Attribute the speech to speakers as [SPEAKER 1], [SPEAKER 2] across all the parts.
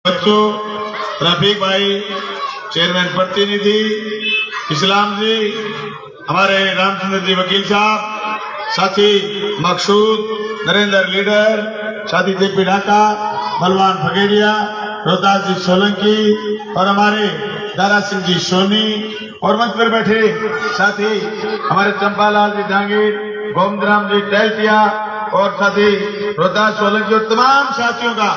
[SPEAKER 1] बच्चों, रफीक भाई, चेयरमैन प्रतिनिधि, इस्लाम जी, हमारे रामचंद्र जी वकील साहब, साथी मकसूद, नरेंद्र लीडर, साथी जेपी ढाका, बलवान फगेरिया, रोहतास जी सोलंकी और हमारे दारा सिंह जी सोनी और मंच पर बैठे साथी हमारे चंपालाल जी डांगीर, गोविंदराम जी टहलटिया और साथी रोहतास सोलंकी और तमाम साथियों का,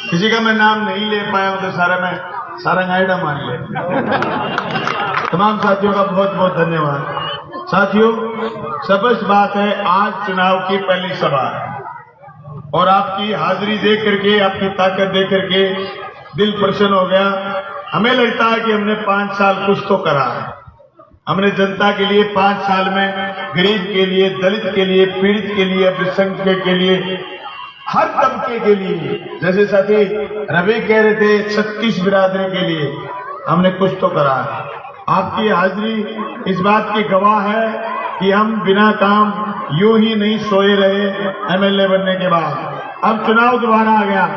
[SPEAKER 1] किसी का मैं नाम नहीं ले पाया तो सारा गाइडा मान ले। तमाम साथियों का बहुत बहुत धन्यवाद। साथियों, स्पष्ट बात है, आज चुनाव की पहली सभा है और आपकी हाजिरी देख करके, आपकी ताकत देख करके दिल प्रसन्न हो गया। हमें लगता है कि हमने 5 साल कुछ तो करा है। हमने जनता के लिए 5 साल में गरीब के लिए, दलित के लिए, पीड़ित के लिए, अल्पसंख्यक के लिए, हर तबके के लिए, जैसे साथी रवि कह रहे थे 36 बिरादरी के लिए हमने कुछ तो करा है। आपकी हाजिरी इस बात की गवाह है कि हम बिना काम यूं ही नहीं सोए रहे। एमएलए बनने के बाद अब चुनाव दोबारा आ गया।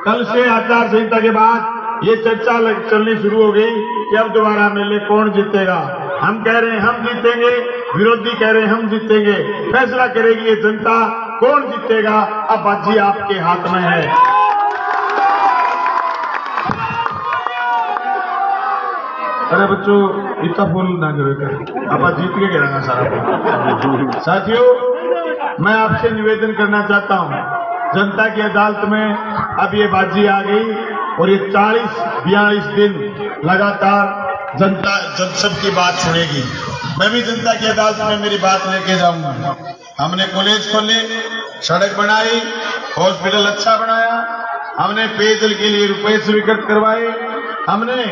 [SPEAKER 1] कल से आचार संहिता के बाद ये चर्चा चलनी शुरू हो गई कि अब दोबारा एमएलए कौन जीतेगा। हम कह रहे हैं हम जीतेंगे, विरोधी कह रहे हैं हम जीतेंगे। फैसला करेगी ये जनता कौन जीतेगा। अब बाजी आपके हाथ में है। अरे बच्चों, इतना फूल ना करो, आप जीत के गिराना सारा। साथियों, मैं आपसे निवेदन करना चाहता हूं, जनता की अदालत में अब ये बाजी आ गई और ये 40-42 दिन लगातार जनता सबकी बात सुनेगी। मैं भी जनता की अदालत में मेरी बात लेके जाऊंगा। हमने कॉलेज खोले, सड़क बनाई, हॉस्पिटल अच्छा बनाया, हमने पेयजल के लिए रुपए स्वीकृत करवाए, हमने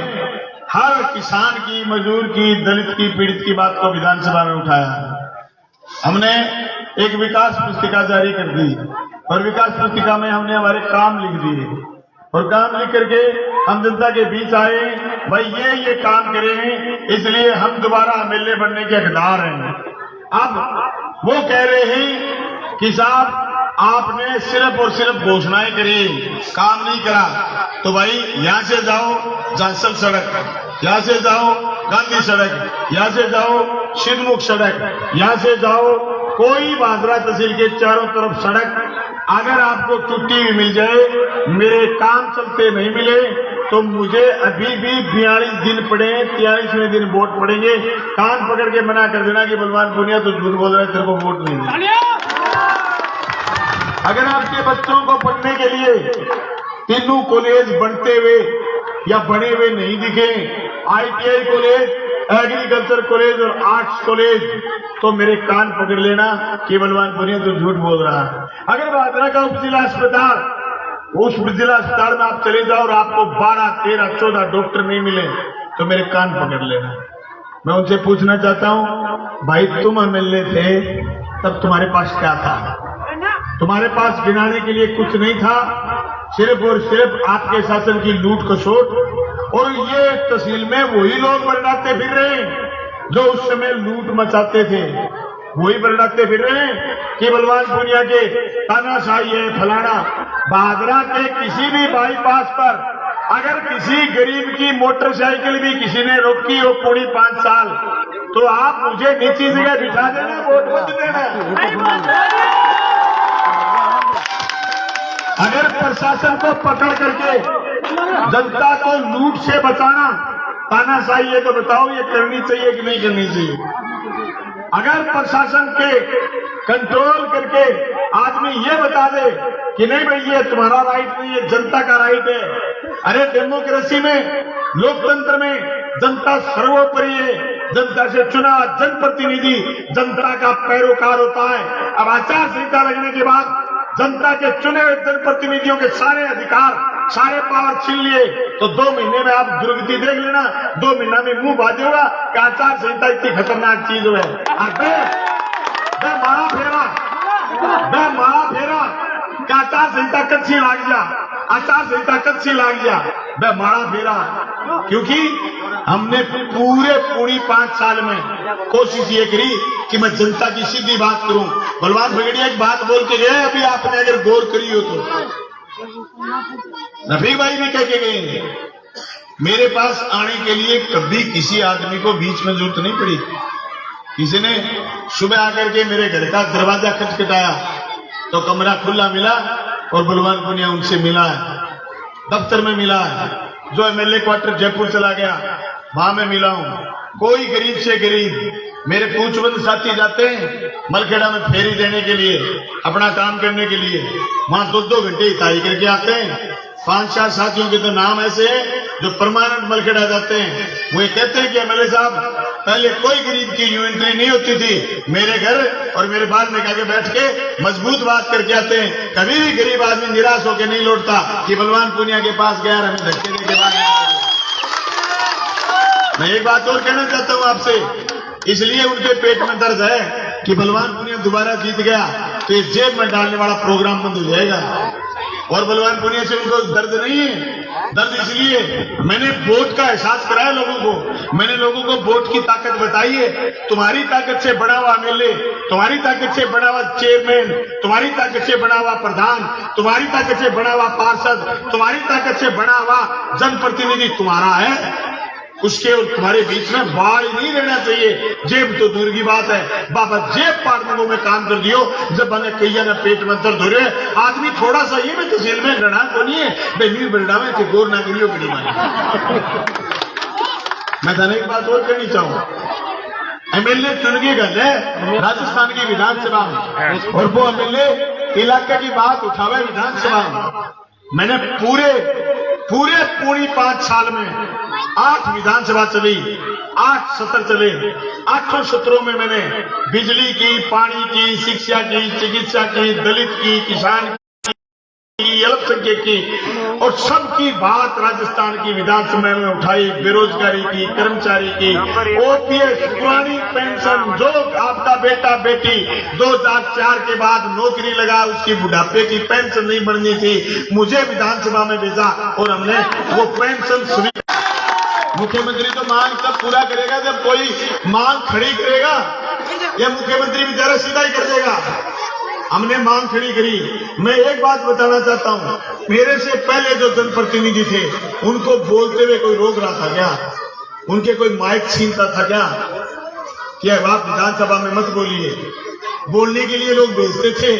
[SPEAKER 1] हर किसान की, मजदूर की, दलित की, पीड़ित की बात को विधानसभा में उठाया। हमने एक विकास पुस्तिका जारी कर दी और विकास पुस्तिका में हमने हमारे काम लिख दिए और काम लिख करके हम जनता के बीच आए, भाई ये काम करें, इसलिए हम दोबारा एमएलए बनने के हकदार हैं। अब वो कह रहे हैं कि साहब आपने सिर्फ और सिर्फ घोषणाएं करी, काम नहीं करा। तो भाई यहां से जाओ जांसल सड़क, यहां से जाओ गांधी सड़क, यहां से जाओ सिद्धमुख सड़क, यहां से जाओ कोई बांद्रा तहसील के चारों तरफ सड़क। अगर आपको छुट्टी भी मिल जाए, मेरे काम चलते नहीं मिले तो मुझे अभी भी 42 दिन पड़े, 43वें दिन वोट पड़ेंगे। कान पकड़ के मना कर देना कि बलवान पुनिया तो झूठ बोल रहा है, तेरे को वोट नहीं देना। अगर आपके बच्चों को पढ़ने के लिए तीनों कॉलेज बनते हुए या बने हुए नहीं दिखे, ITI कॉलेज, एग्रीकल्चर कॉलेज और आर्ट्स कॉलेज, तो मेरे कान पकड़ लेना कि बलवान पुनिया तो झूठ बोल रहा है। अगर बांद्रा का उपजिला अस्पताल, उस जिला अस्पताल में आप चले जाओ और आपको 12, 13, 14 डॉक्टर नहीं मिले तो मेरे कान पकड़ लेना। मैं उनसे पूछना चाहता हूं, भाई तुम एमएलए थे तब तुम्हारे पास क्या था? तुम्हारे पास गिनाने के लिए कुछ नहीं था, सिर्फ और सिर्फ आपके शासन की लूट खसोट। और ये तहसील में वही लोग बरनाते फिर रहे हैं जो उस समय लूट मचाते थे, वही बरनाते फिर रहे हैं कि बलवान पुनिया के तानाशाही है फलाना। बांद्रा के किसी भी बाईपास पर अगर किसी गरीब की मोटरसाइकिल भी किसी ने रोकी हो पूरी 5 साल, तो आप मुझे नीची जगह बिठा देना, वोट मत देना। अगर प्रशासन को पकड़ करके जनता को लूट से बचाना तानाशाही है तो बताओ ये करनी चाहिए कि नहीं करनी चाहिए? अगर प्रशासन के कंट्रोल करके आदमी ये बता दे कि नहीं भाई ये तुम्हारा राइट नहीं, ये जनता का राइट है। अरे डेमोक्रेसी में, लोकतंत्र में जनता सर्वोपरि है। जनता से चुना जनप्रतिनिधि जनता का पैरोकार होता है। अब आचार संहिता लगने के बाद जनता के चुने हुए जनप्रतिनिधियों के सारे अधिकार, सारे पावर छीन लिए तो 2 महीने में आप दुर्गति देख लेना। 2 महीना में मुंह बाजे होगा कि आचार संहिता इतनी खतरनाक चीज है। मारा फेरा कि आचार संहिता कच्ची लाग जा, आचार संहिता कच्ची लाग जा, मारा फेरा। क्योंकि हमने पूरी 5 साल में कोशिश ये करी कि मैं जनता की सीधी बात करूं। बलवान फगेड़िया एक बात बोल के गए, अभी आपने अगर गौर करी हो तो रफीक भाई भी कह के गए हैं, मेरे पास आने के लिए कभी किसी आदमी को बीच में जरूरत नहीं पड़ी। किसी ने सुबह आकर के मेरे घर का दरवाजा खटखटाया तो कमरा खुला मिला और बलवान पुनिया उनसे मिला है, दफ्तर में मिला है। जो एमएलए क्वार्टर जयपुर चला गया वहां मैं मिला हूं। कोई गरीब से गरीब मेरे पूछबंद साथी जाते हैं मलखेड़ा में फेरी देने के लिए, अपना काम करने के लिए, वहां 2-2 घंटे हिताई करके आते हैं। 5-4 साथियों के तो नाम ऐसे हैं जो परमानेंट मलखेड़ा जाते हैं। वो ये कहते हैं कि एमएलए साहब पहले कोई गरीब की यूं एंट्री नहीं होती थी, मेरे घर और मेरे बाहर में आके बैठ के मजबूत बात करके आते हैं। कभी भी गरीब आदमी निराश होकर नहीं लौटता कि बलवान पुनिया के पास गया हमें धक्के देके बाद। मैं एक बात और कहना चाहता हूं आपसे, इसलिए उनके पेट में दर्द है कि बलवान पुनिया दोबारा जीत गया तो ये जेब में डालने वाला प्रोग्राम बंद हो जाएगा। और बलवान पुनिया से उनको दर्द नहीं है, दर्द इसलिए मैंने वोट का एहसास कराया लोगों को। मैंने लोगों को वोट की ताकत बताई है। तुम्हारी ताकत से बड़ा हुआ एमएलए, तुम्हारी ताकत से बड़ा हुआ चेयरमैन, तुम्हारी ताकत से बड़ा हुआ प्रधान, तुम्हारी ताकत से बड़ा हुआ पार्षद, तुम्हारी ताकत से बड़ा हुआ जनप्रतिनिधि तुम्हारा है। उसके और तुम्हारे बीच में बाढ़ नहीं रहना चाहिए। जेब तो दूर की बात है, बाबा जेब पार्टनरों में काम कर दियो। जब हमें कई जगह पेट में दर्द हो रहे आदमी थोड़ा सा ये में तहसील में गणा को नहीं है बेनी बड़ा में कि गोर ना करियो बड़ी मानी। मैं थाने एक बात और कहनी चाहूँ, एमएलए चुन के गल है राजस्थान की विधानसभा में और वो एमएलए इलाके की बात उठावे विधानसभा में। मैंने पूरे 5 साल में 8 विधानसभा चली, 8 सत्र चले। 8 सत्रों में मैंने बिजली की, पानी की, शिक्षा की, चिकित्सा की, दलित की, किसान की, अल्पसंख्यक की और सबकी बात राजस्थान की विधानसभा में उठाई। बेरोजगारी की, कर्मचारी की, ओपीएस, पुरानी पेंशन, जो आपका बेटा बेटी 2004 के बाद नौकरी लगा उसकी बुढ़ापे की पेंशन नहीं बननी थी, मुझे विधानसभा में भेजा और हमने वो पेंशन स्वीकार। मुख्यमंत्री तो मांग तब पूरा करेगा जब कोई मांग खड़ी करेगा, या मुख्यमंत्री बेचारा सीधा ही कर देगा। हमने मांग खड़ी करी। मैं एक बात बताना चाहता हूं, मेरे से पहले जो जनप्रतिनिधि थे उनको बोलते हुए कोई रोक रहा था क्या? उनके कोई माइक छीनता था क्या? क्या आप विधानसभा में मत बोलिए, बोलने के लिए लोग भेजते थे,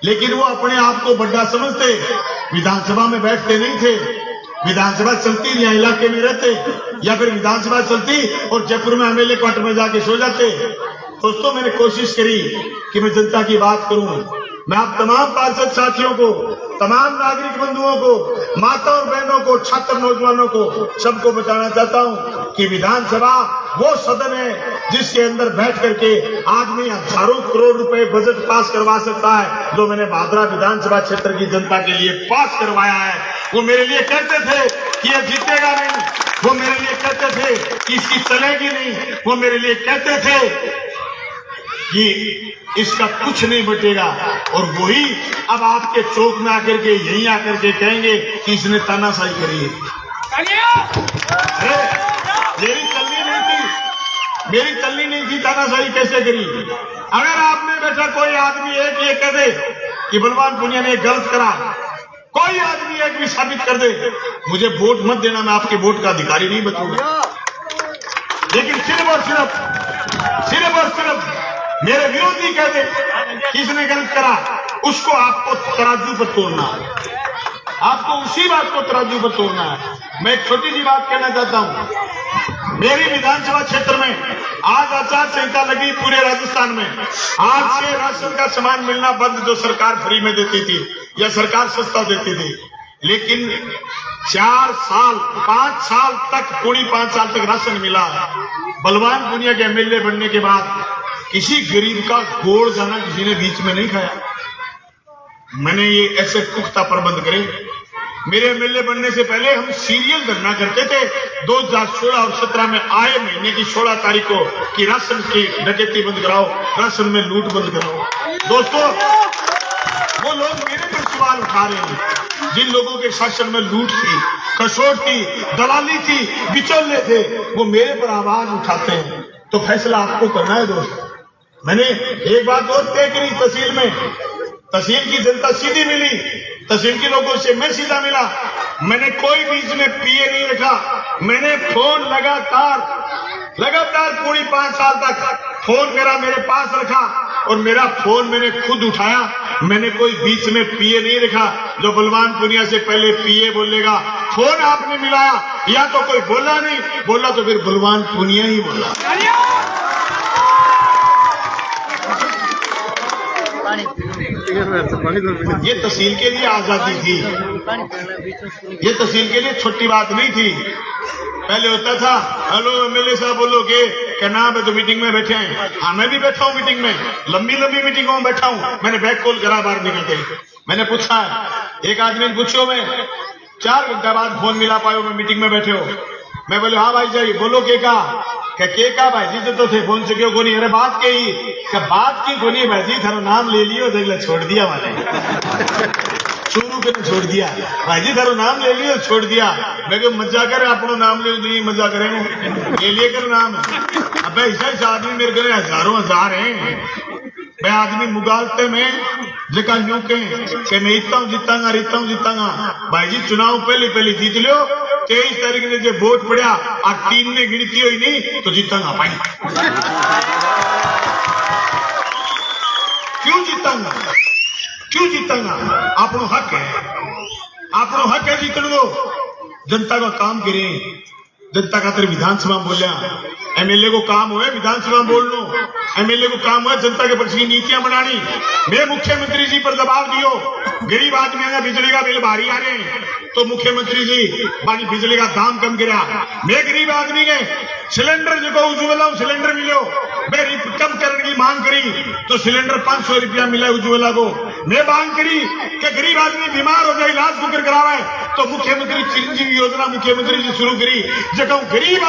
[SPEAKER 1] लेकिन वो अपने आप को बड़ा समझते, विधानसभा में बैठते नहीं थे। विधानसभा चलती यहाँ इलाके में रहते, या फिर विधानसभा चलती और जयपुर में एमएलए क्वार्टर में जाके सो जाते। दोस्तों मैंने कोशिश करी कि मैं जनता की बात करूं। मैं आप तमाम पार्षद साथियों को, तमाम नागरिक बंधुओं को, माता और बहनों को, छात्र नौजवानों को, सबको बताना चाहता हूं कि विधानसभा वो सदन है जिसके अंदर बैठ करके आदमी हजारों करोड़ रुपए बजट पास करवा सकता है, जो मैंने भादरा विधानसभा क्षेत्र की जनता के लिए पास करवाया है। वो मेरे लिए कहते थे कि ये जीतेगा नहीं, वो मेरे लिए कहते थे कि इसकी चलेगी नहीं, वो मेरे लिए कहते थे कि इसका कुछ नहीं बचेगा, और वही अब आपके चौक में आकर के यहीं आकर के कहेंगे कि इसने तानाशाही करी है। अरे मेरी चलनी नहीं थी, तानाशाही कैसे करी? अगर आपने बैठा कोई आदमी एक ये कह दे कि बलवान पुनिया ने गलत करा, कोई आदमी एक भी साबित कर दे, मुझे वोट मत देना, मैं आपके वोट का अधिकारी नहीं बचूंगा। लेकिन सिर्फ और सिर्फ मेरे विरोधी कह दे किसने गलत करा, उसको आपको तराजू पर तोड़ना है, आपको उसी बात को तराजू पर तोड़ना है। मैं एक छोटी सी बात कहना चाहता हूं, मेरी विधानसभा क्षेत्र में आज आचार संहिता लगी पूरे राजस्थान में। आज से राशन का सामान मिलना बंद, जो सरकार फ्री में देती थी या सरकार सस्ता देती थी। लेकिन 5 साल तक, पूरी 5 साल तक राशन मिला। बलवान पुनिया के एमएलए बनने के बाद किसी गरीब का गोड़ दाना किसी ने बीच में नहीं खाया। मैंने ये ऐसे पुख्ता प्रबंध करे। मेरे एमएलए बनने से पहले हम सीरियल धरना करते थे 2016 और 17 में, आए महीने की 16 तारीख को, कि राशन की डकैती बंद कराओ, राशन में लूट बंद कराओ। दोस्तों वो लोग मेरे पर सवाल उठा रहे हैं जिन लोगों के शासन में लूट थी, कसौट थी, दलाली थी, बिचौले थे, वो मेरे पर आवाज उठाते हैं। तो फैसला आपको करना है दोस्त। मैंने एक बात और तय करी तहसील में तहसील की जनता सीधी मिली, तहसील के लोगों से मैं सीधा मिला। मैंने कोई बीच में पिए नहीं रखा। मैंने फोन लगातार पूरी 5 साल तक फोन मेरे पास रखा और मेरा फोन मैंने खुद उठाया। मैंने कोई बीच में पिए नहीं रखा। जो बलवान पुनिया से पहले पिए बोलेगा, फोन आपने मिलाया, या तो कोई बोला नहीं, बोला तो फिर बलवान पुनिया ही बोला। ये तहसील के लिए आजादी थी, ये तहसील के लिए छोटी बात नहीं थी। पहले होता था, हेलो एमएलए साहब बोलो क्या नाम है, तो मीटिंग में बैठे हैं। हाँ मैं भी बैठा हूँ मीटिंग में, लंबी मीटिंगों में बैठा हूँ। मैंने बैक कॉल करा बाहर निकल के, मैंने पूछा, एक आदमी ने पूछो, मैं 4 घंटा बाद फोन मिला पायो, मैं मीटिंग में बैठे हो। मैं बोले हाँ भाई जाइए, बोलो के का भाई जी तो थे फोन से क्यों कोनी, अरे बात के ही बात की कोनी भाई जी, थारो नाम ले लियो, देख छोड़ दिया मैंने शुरू के छोड़ दिया भाई जी, थारो नाम ले लियो छोड़ दिया। मैं क्यों मजा करे, अपनो नाम ले नहीं मजा करे, ये लिए कर नाम। अब ऐसा आदमी मेरे घर हजारों हजार हैं। मैं आदमी मुगालते में जगह यूं के मैं जीतांगा भाई जी, चुनाव पहले जीत लियो। 23 तारीख ने जो वोट पड़ा और टीम ने गिनती हुई नहीं तो जीतांगा भाई। क्यों जीतांगा? आपनो हक है जीतने दो। जनता का काम करें, जनता का तेरे विधानसभा बोलिया। एमएलए को काम हुआ विधानसभा बोल लो, एमएलए को काम हुआ जनता के प्रति की नीतियां बनानी। मैं मुख्यमंत्री जी पर दबाव दियो, गरीब आदमी का बिजली का बिल भारी आ रहे हैं, तो मुख्यमंत्री जी बाकी बिजली का दाम कम करा। मैं गरीब आदमी के सिलेंडर जो उज्ज्वला सिलेंडर मिलो, मैं कम करने की मांग करी तो सिलेंडर 500 रुपया मिला उज्ज्वला को। मैं मांग करी कि गरीब आदमी बीमार हो जाए, इलाज बुकर करावे, तो मुख्यमंत्री चिरंजीवी योजना मुख्यमंत्री जी शुरू करी। जब गरीब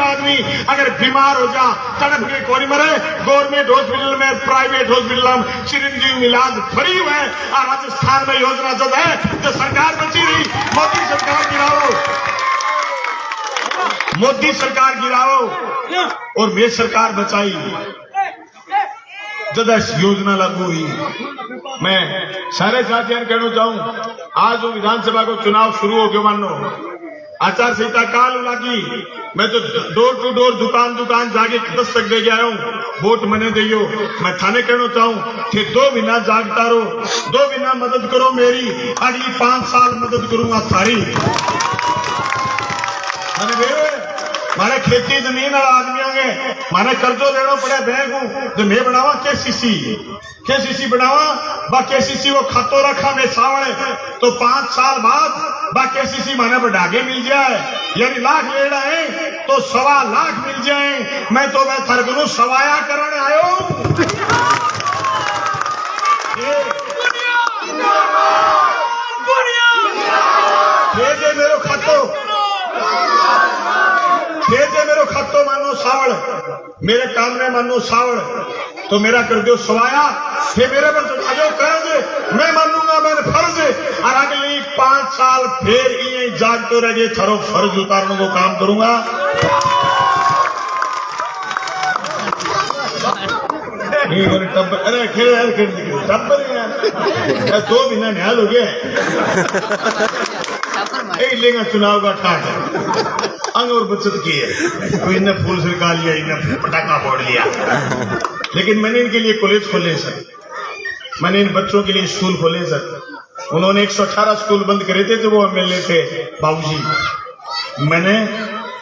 [SPEAKER 1] आदमी अगर बीमार हो जा, तड़प के कोई मरे, गवर्नमेंट हॉस्पिटल में प्राइवेट हॉस्पिटल में चिरंजीवी इलाज फ्री हुए। और राजस्थान में योजना जब है तो सरकार बची रही, मोदी सरकार गिराओ और मैं सरकार बचाई। जब योजना लागू हुई, मैं सारे साथियों कहना चाहूं, आज जो विधानसभा को चुनाव शुरू हो गया, मानो आचार संहिता काल लगी, मैं तो डोर टू डोर दुकान जाके दस्तक दे गया हूँ, वोट मने दियो। मैं थाने कहना चाहूं कि 2 महीना जागता रहो, 2 महीना मदद करो मेरी, अगली 5 साल मदद करूंगा थारी। मारे खेती जमीन और आदमियों के माने कर्जो लेना पड़े बैंक हूँ, जो मैं बनावा केसीसी बनावा, बा केसीसी वो खातो रखा मैं सावड़े, तो 5 साल बाद बा केसीसी माने बढ़ागे मिल जाए, यानी लाख लेना है तो 1.25 लाख मिल जाए। मैं तो मैं थरगनू सवाया करने आयो। मेरो खातो मानो सावड़, मेरे काम में मानो सावड़, तो मेरा कर दो सवाया, फिर मेरे पर चढ़ा दो कर्ज, मैं मानूंगा मेरे फर्ज। और अगली 5 साल फिर ये जागते रह गए, थारो फर्ज उतारने को काम करूंगा। अरे टब्बर 2 महीना न्याल हो गया लेगा चुनाव का ठाठ अंग और बचत की है, तो इन्हें फूल सरका लिया, इन्हें पटाखा फोड़ लिया। लेकिन मैंने इनके लिए कॉलेज खोले सर, मैंने इन बच्चों के लिए स्कूल खोले सर। उन्होंने 118 स्कूल बंद करे थे जो वो एमएलए थे बाबूजी। मैंने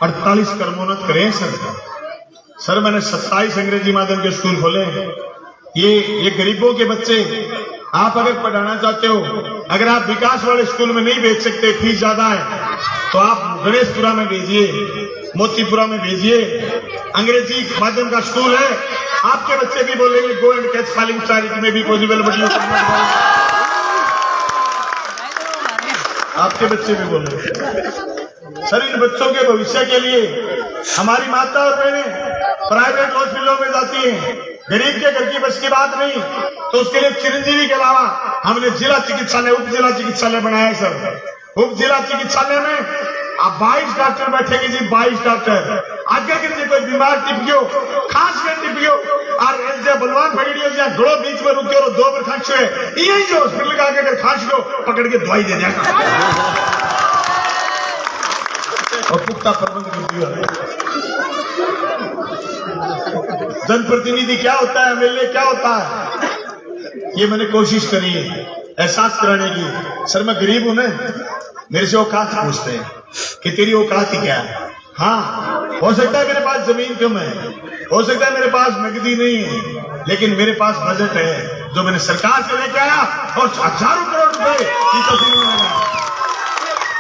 [SPEAKER 1] 48 कर्मोन्नत करे सर। मैंने 27 अंग्रेजी माध्यम के स्कूल खोले हैं। ये गरीबों के बच्चे आप अगर पढ़ाना चाहते हो, अगर आप विकास वाले स्कूल में नहीं भेज सकते, फीस ज्यादा है, तो आप गणेशपुरा में भेजिए, मोतीपुरा में भेजिए, अंग्रेजी माध्यम का स्कूल है। आपके बच्चे भी बोलेंगे go and catch falling charity में भी पॉसिबल बड़ी, आपके बच्चे भी बोलेंगे। सर इन बच्चों के भविष्य के लिए हमारी माता और बहनें प्राइवेट हॉस्पिटलों में जाती हैं, गरीब के घर की बस की बात नहीं, तो उसके लिए चिरंजीवी के अलावा हमने जिला चिकित्सालय उप जिला चिकित्सालय बनाया है सर। उप जिला चिकित्सालय में अब 22 डॉक्टर बैठेंगे जी, 22 डॉक्टर। आगे के कोई बीमार टिप गयो, खांस के टिप गयो, और ऐसे बलवान पकड़ियो जहाँ घोड़ो बीच में रुके और दो बार खांसो है यही जो हॉस्पिटल का अगर खांस लो पकड़ के दवाई दे देगा और पुख्ता प्रबंध कर दिया। जनप्रतिनिधि क्या होता है, एमएलए क्या होता है, ये मैंने कोशिश करी है एहसास कराने की। सर मैं गरीब हूं ना, मेरे से औकात पूछते हैं कि तेरी औकात ही क्या है। हाँ हो सकता है मेरे पास जमीन कम है, हो सकता है मेरे पास नकदी नहीं है, लेकिन मेरे पास बजट है जो मैंने सरकार से लेके आया और हजारों करोड़ रुपए की तस्वीर लगाया।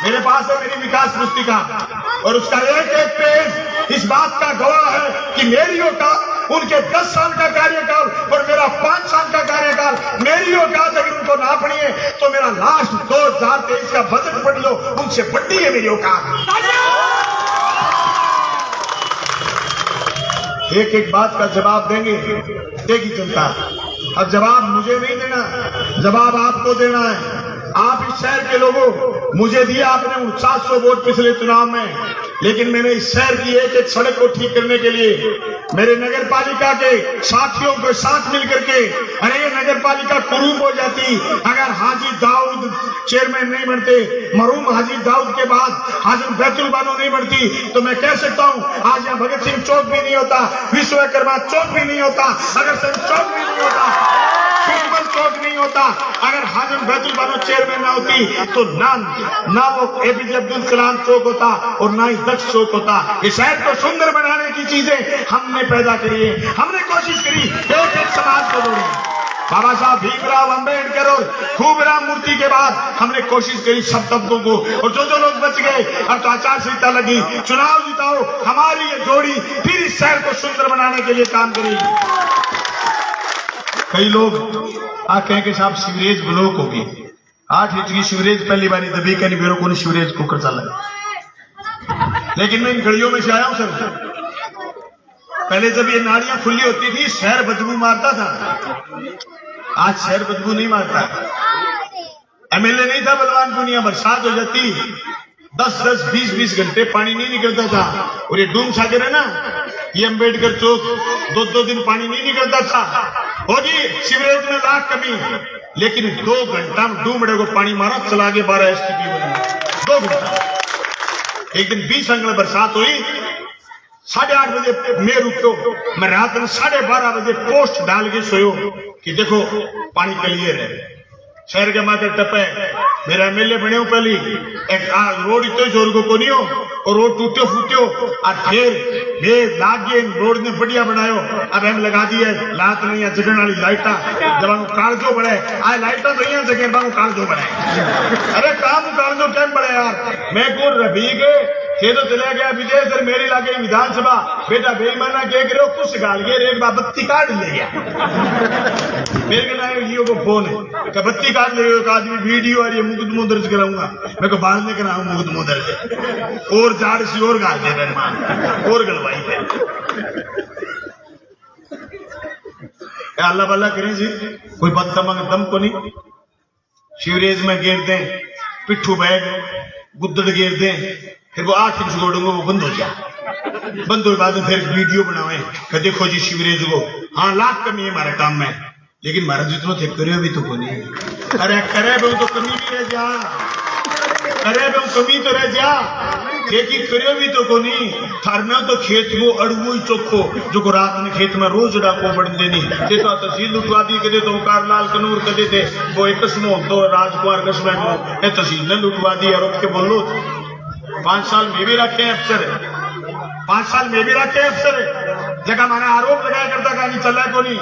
[SPEAKER 1] मेरे पास है मेरी विकास पुस्तिका और उसका एक एक पेज इस बात का गवाह है कि मेरी औकात, उनके 10 साल का कार्यकाल और मेरा 5 साल का कार्यकाल, मेरी औकात अगर उनको ना पड़ी है तो मेरा लास्ट 2023 का बजट पढ़ लो, उनसे बड़ी है मेरी औकात। एक एक बात का जवाब देगी जनता। अब जवाब मुझे नहीं देना, जवाब आपको देना है। आप इस शहर के लोगों, मुझे दिया आपने 700 वोट पिछले चुनाव में, लेकिन मैंने इस शहर की एक एक सड़क को ठीक करने के लिए मेरे नगर पालिका के साथियों के साथ मिलकर के, अरे ये नगर पालिका कुरूप हो जाती अगर हाजी दाऊद चेयरमैन नहीं बनते, मरहूम हाजी दाऊद के बाद हाजी बैतुल बानो नहीं बनती, तो मैं कह सकता हूँ आज यहाँ भगत सिंह चौक भी नहीं होता, विश्वकर्मा चौक भी नहीं होता, भगत सिंह चौक भी नहीं होता, सुखमन चौक नहीं होता। अगर हाजिम बैतुल बानो चेयरमैन ना होती तो ना वो एपीजे अब्दुल कलाम चौक होता और ना ही दक्ष चौक होता। इस शहर को सुंदर बनाने की चीजें हमने पैदा करी है, हमने कोशिश करी एक एक समाज को जोड़े। बाबा साहब भीमराव अंबेडकर और खूबराम मूर्ति के बाद हमने कोशिश करी सब तबकों को, और जो लोग बच गए अब तो आचार संहिता लगी, चुनाव जिताओ, हमारी ये जोड़ी फिर इस शहर को सुंदर बनाने के लिए काम करेगी। कई लोग कहें कि साहब सीवरेज ब्लॉक होगी, 8 इंच की सीवरेज पहली बारी दबी कहीं बेरों को सीवरेज को कर चला, लेकिन मैं इन गलियों में से आया हूं सर। पहले जब ये नालियां खुली होती थी शहर बदबू मारता था, आज शहर बदबू नहीं मारता। एमएलए नहीं था बलवान पुनिया, बरसात हो जाती 10-10, 20-20 घंटे पानी नहीं निकलता था। और ये डूम सागर है ना, ये अंबेडकर चौक 2-2 दिन पानी नहीं निकलता था। होगी सीवरेज में लाख कमी, लेकिन 2 घंटा में डूमड़े को पानी मारा, चला गए 12 STP बना 2 घंटा। एक दिन 20 अंगल बरसात हुई, 8:30 बजे मैं रुको, मैं रात में 12:30 बजे पोस्ट डाल के सोयो कि देखो पानी क्लियर है, शहर के माथे टपे। मेरा एमएलए बने हो पहली एक रोड इतो जोर को नहीं हो और रोड टूटो फूटो और फिर लाग गए रोड ने बढ़िया बनायो। अब हम लगा दिए लात नहीं है जगन वाली लाइटा, जब कागजो बढ़े आज लाइटा नहीं है जगह कागजो बढ़े। अरे काम कागजो कैम बढ़े यार, मैं को रवि के थे तो चले गया विदेश और मेरी लागे विधानसभा, बेटा बेईमाना कह करे कुछ गाल गए एक बत्ती काट ले गया। मेरे के लियो को फोन है बत्ती काट ले, एक आदमी वीडियो और ये मुकदमा दर्ज कराऊंगा, मैं को बाद में कराऊं मुकदमा दर्ज और झाड़ सी और गाल दे मेहमान और गलवाई थे। अल्लाह बल्ला करें जी, कोई बदतमंग दम को नहीं। सीवरेज में घेर दें, पिट्ठू बैग गुद्दड़ घेर दें, फिर वो 8 इंच जोड़ूंगा वो बंद हो जाए, बंद हो बाद फिर वीडियो बनावे कि देखो जी सीवरेज को। हाँ लाख कमी है हमारे काम में, लेकिन हमारा जितना थे करे भी तो को नहीं। अरे करे भी तो कमी भी रह जा, करे भी कमी तो रह जा, खेती करे भी तो को नहीं। थारना तो खेत को अड़गो ही चोखो जो को रात में खेत में रोज डाको बढ़ देनी ते तो तहसील लुटवा दी कदे तो कारलाल कनूर कदे थे वो एक कस्मो तो राजकुमार कस्मे को ये तहसील ने लुटवा दी। और के बोलो 5 साल में भी रखे अफसर, 5 साल में भी रखे अफसर, जगह मैंने आरोप लगाया करता कहानी चला को नहीं,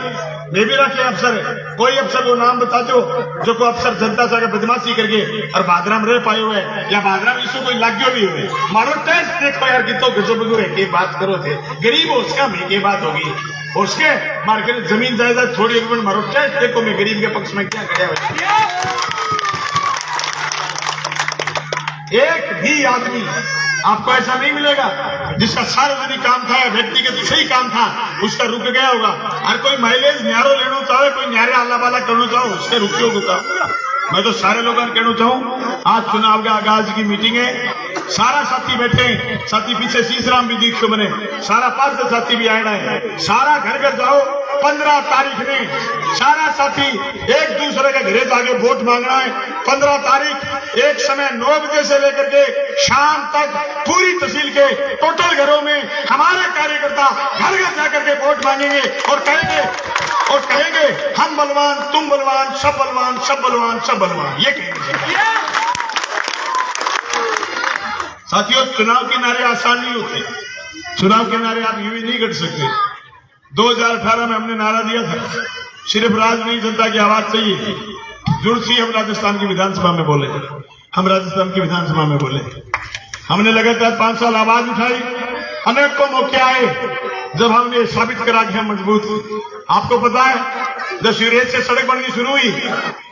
[SPEAKER 1] मैं भी रखे अफसर। कोई अफसर को नाम बता दो जो को अफसर जनता से बदमाशी करके और बादराम रह पाए हुए या बादराम इसको कोई लाग्यो भी हुए। मारो टेस्ट देखो यार कितो गजब है बात करो थे, गरीब हो उसका में के बात होगी, उसके मार्केट जमीन जायदाद थोड़ी एक मिनट मारो टेस्ट देखो मैं गरीब के पक्ष में क्या करे। एक भी आदमी आपको ऐसा नहीं मिलेगा जिसका सार्वजनिक काम था, व्यक्तिगत सही काम था, उसका रुक गया होगा। और कोई माइलेज न्यारो लेना चाहे, कोई न्यारे आला वाला करना चाहो, उसके रुके होगा। मैं तो सारे लोगों को कहना चाहूं, आज चुनाव का आगाज की मीटिंग है, सारा साथी बैठे, साथी पीछे शीशराम भी दीक्षो बने, सारा पार्षद साथी भी आए हैं, सारा घर घर जाओ 15 तारीख ने सारा साथी एक दूसरे के घरे जाके वोट मांगना है। 15 तारीख एक समय 9 बजे से लेकर के शाम तक पूरी तहसील के टोटल घरों में हमारे कार्यकर्ता घर घर जाकर के वोट मांगेंगे और कहेंगे हम बलवान, तुम बलवान, सब बलवान, सब बलवान, सब बलवान, ये कहेंगे। साथियों, चुनाव के नारे आसान नहीं होते। चुनाव के नारे आप यूं ही नहीं कर सकते। 2018 में हमने नारा दिया था, सिर्फ राजनीतिक जनता की आवाज चाहिए। जुड़ सी हम राजस्थान की विधानसभा में बोले, हम राजस्थान की विधानसभा में बोले। हमने लगातार 5 साल आवाज उठाई, अनेक को मौके आए जब हमने साबित करा कि हम मजबूत। आपको पता है, जब सीवरेज से सड़क बननी शुरू हुई,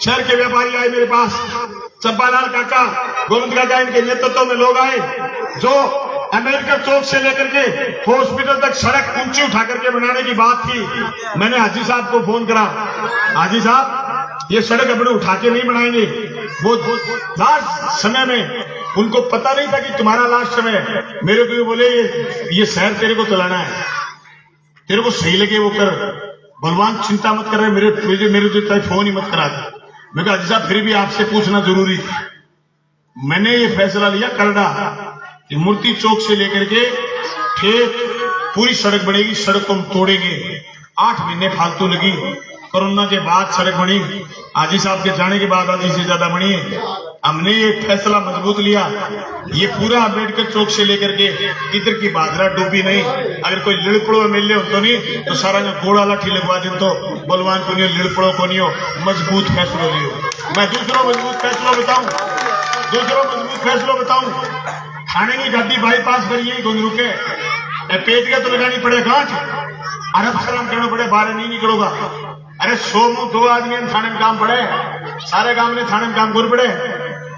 [SPEAKER 1] शहर के व्यापारी आए मेरे पास, चंपालाल काका, गोविंद काका, इनके नेतृत्व में लोग आए जो अमेरिकन चौक से लेकर के हॉस्पिटल तक सड़क ऊंची उठा करके बनाने की बात थी। मैंने हाजी साहब को फोन करा, हाजी साहब ये सड़क अपने उठा के नहीं बनाएंगे। वो लास्ट समय में उनको पता नहीं था कि तुम्हारा लास्ट समय है। मेरे को ये बोले ये शहर तेरे को चलाना है, तेरे को सही लगे वो कर, बलवान चिंता मत कर रहे, मेरे जो फोन ही मत करा था। मैं कहा हाजी साहब फिर भी आपसे पूछना जरूरी था। मैंने ये फैसला लिया करड़ा कि मूर्ति चौक से लेकर के ठेठ पूरी सड़क बनेगी, सड़क को हम तोड़ेंगे। 8 महीने फालतू लगी, कोरोना के बाद सड़क बनी, हाजी साहब के जाने के बाद आधी से ज्यादा बनी है। हमने ये फैसला मजबूत लिया, ये पूरा अम्बेडकर चौक से लेकर के इधर की बादरा डूबी नहीं। अगर कोई लिड़पड़ो मिले हो तो नहीं तो सारा जो घोड़ा लाठी लगवा दे तो बलवान को नहीं हो, लिड़पड़ो को नहीं हो, मजबूत फैसला लियो। मैं दूसरों मजबूत फैसला बताऊं, थाने की गाड़ी बाईपास करिए, कोई रुके पेट के तो लगानी पड़े गांठ, अरब सलाम करना पड़े, बाहर नहीं निकलोगा। अरे 100 में 2 आदमी थाने में काम पड़े, सारे गांव ने थाने में काम कर पड़े,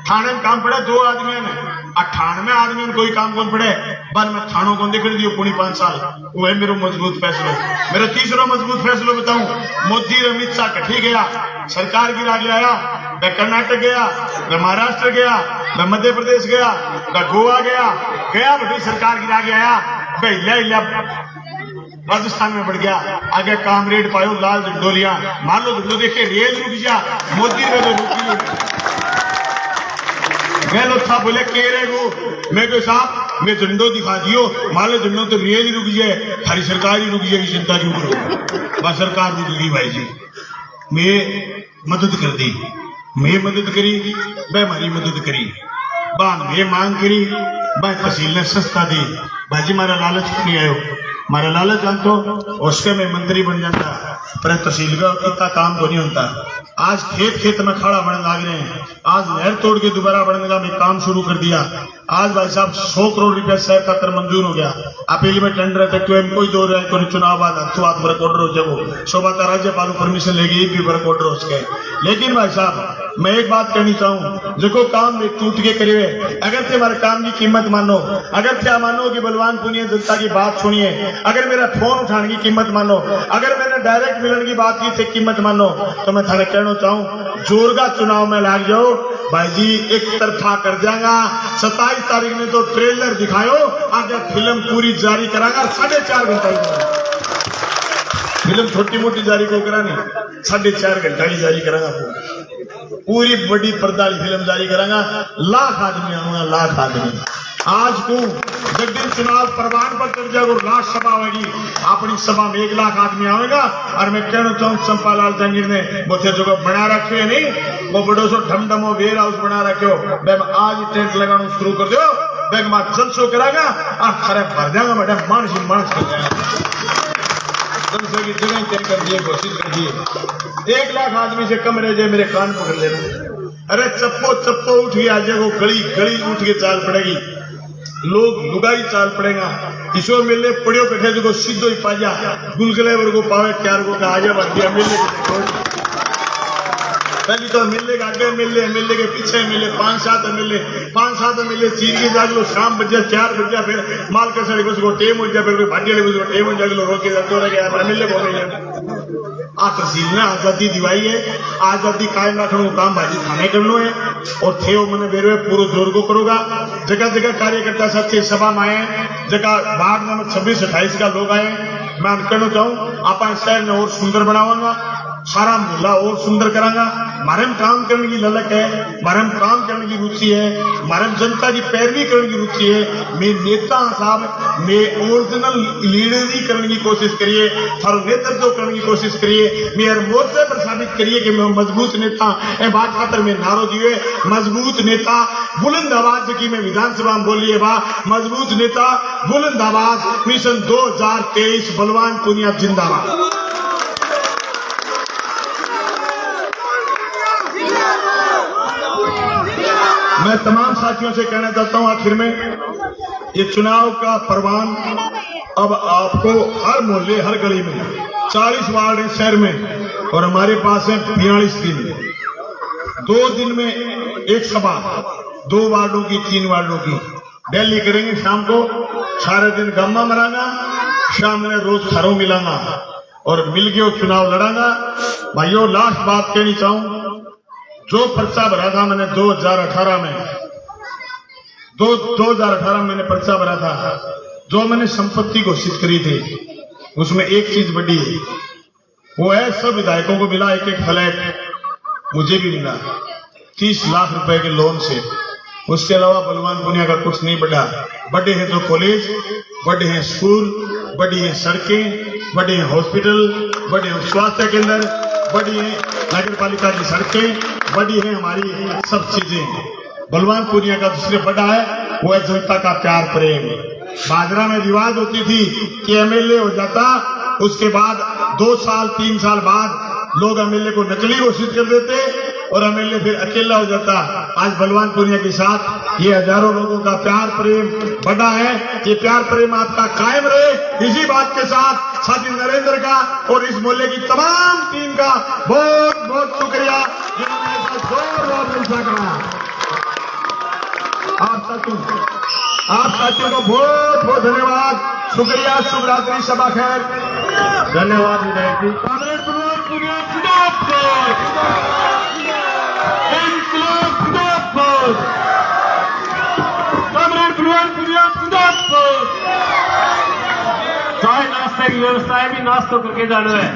[SPEAKER 1] थाने में काम पड़े 2 आदमी ने, 98 आदमी में कोई काम कौन पड़े। बाद में थानों को देख दियो पूरी 5 साल। वो है मेरा मजबूत फैसला। मेरा तीसरा मजबूत फैसला बताऊं, मोदी अमित शाह कठी गया, सरकार गिरा के आया, मैं कर्नाटक गया, मैं महाराष्ट्र गया, मैं मध्य प्रदेश गया, मैं गोवा गया बड़ी सरकार गिरा के आया, राजस्थान में बढ़ गया, आगे कामरेड पायो लाल झंडोलिया, मान लो झंडो देखे रेल रुक गया, मोदी ने तो रुकी। मैं लोग था बोले कह रहे वो, मैं को साहब मैं झंडो दिखा दियो, मान लो झंडो तो रेल ही रुक जाए, हरी सरकार ही रुक जाएगी, चिंता क्यों करो। बस सरकार रुक गई भाई जी, मैं मदद कर दी, मैं मदद करी, मैं हमारी मदद करी, बांध में मांग करी, मैं तहसील ने सस्ता दी। भाजी मारा लालच क्यों नहीं आयो, मारा लालच जान तो उसके में मंत्री बन जाता, पर तहसील का इतना काम को नहीं होता। आज खेत में खाड़ा बनने लग रहे हैं, आज नहर तोड़ के दोबारा बनने का मैं काम शुरू कर दिया। आज भाई साहब 100 करोड़ रुपया शहर का कर मंजूर हो गया। अपील में टेंडर है तो कोई 2 रहा है, चुनाव बाद तो आप बड़ा ऑर्डर हो जब शोभा का राज्यपाल परमिशन लेगी भी बड़ा ऑर्डर हो सके। लेकिन भाई साहब मैं एक बात कहनी चाहूँ, जो काम में टूट के करे, अगर तुम्हारे काम की कीमत मानो, अगर क्या मानो कि बलवान पुनिया जनता की बात सुनिए, अगर मेरा फोन उठाने की कीमत मानो, अगर मैंने डायरेक्ट मिलने की बात की थी कीमत मानो, तो मैं थाने कहना चाहूँ जोरगा चुनाव में लाग जाओ भाई जी, एक तरफा कर जाएगा। 27 तारीख ने तो ट्रेलर दिखायो, आगे फिल्म पूरी जारी करागा 4.5 घंटा। फिल्म छोटी मोटी जारी को करानी 4.5 घंटा की जारी करागा, पूरी बड़ी पर्दा की फिल्म जारी करागा। लाख आदमी आऊंगा, लाख आदमी। आज को जब दिन चुनाव प्रमाण पर चढ़ जाएगा, लाख सभा होगी, अपनी सभा में 1 लाख आदमी आएगा। और मैं कहना चाहूँ चंपालाल जंगीर ने मुझे जो बना रखे है नहीं, वो बड़ो सो ढमढमो वेयर हाउस बना रखे हो, मैं आज टेंट लगाना शुरू कर दो, बैग में जलसो करागा और खरे भर जाएगा, मैडम मानस ही मानस कर जाएगा। जलसों की जगह तय कर दिए, घोषित कर दिए। 1 लाख आदमी से कम रह जाए, मेरे कान पकड़ लेना। अरे चप्पो उठ के आ जाए, वो गली उठ के चाल पड़ेगी, लोग लुगाई चाल पड़ेगा। किशोर मिलने पड़ियो कठे जो सीधो ही पाजा गुलगले वर्गो पावे 4 को आजा बढ़ गया मिलने पहली तो मिलने के आगे मिलने के पीछे मिले, 5-7 मिले चीर के जाग लो, शाम बजे 4 बजे फिर माल के सड़े को टेम हो जाए, फिर कोई भाटी वाले को टेम हो जाए, रोके जाते रहे मिलने को गए। आ तहसील ने आजादी दिवाई है, आजादी कायम रखने को काम भाजी थाने करनो है, और थे मैंने बेरो पूरा जोर को करोगा। जगह जगह कार्यकर्ता साथी सभा में आए, जगह वार्ड नंबर 26-28 का लोग आए, मैं कहना चाहूँ आप शहर ने और सुंदर बनावांगा, सारा मोहल्ला और सुंदर करांगा। हमारे में काम करने की ललक है, हमारे में काम करने की रुचि है, हमारे में जनता की पैरवी करने की रुचि है। मैं नेता साहब मैं ओरिजिनल लीडरी करने की कोशिश करिए, हर नेतृत्व करने की कोशिश करिए, मेरे मोर्चे पर साबित करिए कि मैं मजबूत नेता ए बात खातर में नारो दिए मजबूत नेता बुलंद आवाज की मैं विधानसभा में बोलिए बा मजबूत नेता बुलंद आवाज मिशन 2023 बलवान पुनिया जिंदाबाद। मैं तमाम साथियों से कहना चाहता हूं आखिर में ये चुनाव का परवान अब आपको हर मोहल्ले हर गली में 40 वार्ड है शहर में और हमारे पास है 42 दिन 2 दिन में एक सभा 2 वार्डों की 3 वार्डों की दिल्ली करेंगे। शाम को सारे दिन गम्मा मराना, शाम में रोज थारों मिलाना और मिलके वो चुनाव लड़ांगा। भाइयों लास्ट बात कहनी चाहूं, जो पर्चा भरा था मैंने 2018 में 2018 मैंने पर्चा भरा था, जो मैंने संपत्ति घोषित करी थी उसमें एक चीज बड़ी है, वो है सब विधायकों को मिला एक फ्लैट, मुझे भी मिला 30 लाख रुपए के लोन से। उसके अलावा बलवान पुनिया का कुछ नहीं बढ़ा। बड़े हैं तो कॉलेज, बड़े हैं स्कूल, बड़ी हैं सड़कें, बड़े हैं हॉस्पिटल, बड़े हैं स्वास्थ्य केंद्र, बड़ी हैं नगर पालिका की सड़कें, बड़ी है हमारी सब चीजें। बलवान पुनिया का दूसरे बड़ा है वो है जनता का प्यार प्रेम। बाजरा में रिवाज होती थी कि एमएलए हो जाता, उसके बाद 2 साल 3 साल बाद लोग एमएलए को नकली घोषित कर देते और एमएलए फिर अकेला हो जाता। आज बलवान पुनिया के साथ ये हजारों लोगों का प्यार प्रेम बड़ा है। ये प्यार प्रेम आपका कायम रहे। इसी बात के साथ साथी नरेंद्र का और इस मोहल्ले की तमाम टीम का बहुत बहुत शुक्रिया जिन्होंने ऐसा जोरदार जलसा करा। आप साथियों को बहुत बहुत धन्यवाद, शुक्रिया। शुभ रात्रि, शबा खैर। धन्यवाद विधायक जी।
[SPEAKER 2] चाय नाश्ते की व्यवस्था है, भी नाश्ता करके जाना है।